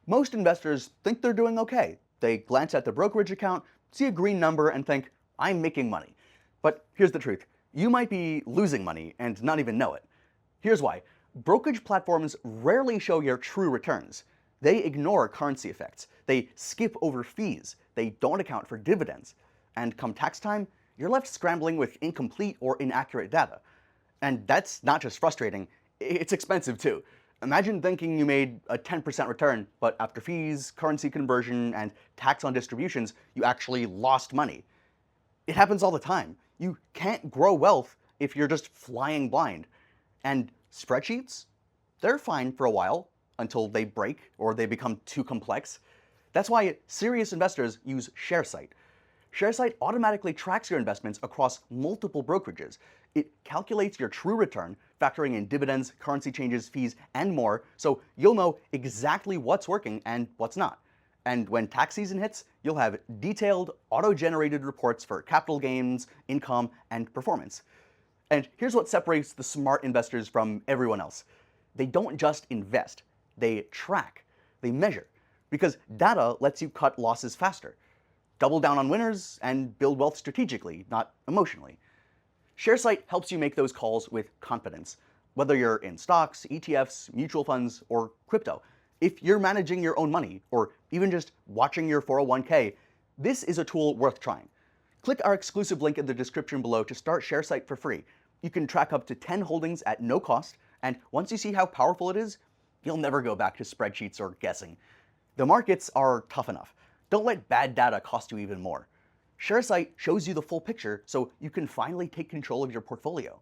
Most investors think they're doing okay. They glance at the brokerage account, see a green number, and think, I'm making money. But here's the truth. You might be losing money and not even know it. Here's why. Brokerage platforms rarely show your true returns. They ignore currency effects. They skip over fees. They don't account for dividends. And come tax time, you're left scrambling with incomplete or inaccurate data. And that's not just frustrating, it's expensive too. Imagine thinking you made a 10% return, but after fees, currency conversion, and tax on distributions, you actually lost money. It happens all the time. You can't grow wealth if you're just flying blind. And spreadsheets? They're fine for a while, until they break or they become too complex. That's why serious investors use Sharesight. Sharesight automatically tracks your investments across multiple brokerages. It calculates your true return, factoring in dividends, currency changes, fees, and more, so you'll know exactly what's working and what's not. And when tax season hits, you'll have detailed, auto-generated reports for capital gains, income, and performance. And here's what separates the smart investors from everyone else. They don't just invest, they track, they measure, because data lets you cut losses faster. Double down on winners and build wealth strategically, not emotionally. Sharesight helps you make those calls with confidence, whether you're in stocks, ETFs, mutual funds, or crypto. If you're managing your own money, or even just watching your 401k, this is a tool worth trying. Click our exclusive link in the description below to start Sharesight for free. You can track up to 10 holdings at no cost, and once you see how powerful it is, you'll never go back to spreadsheets or guessing. The markets are tough enough. Don't let bad data cost you even more. Sharesight shows you the full picture so you can finally take control of your portfolio.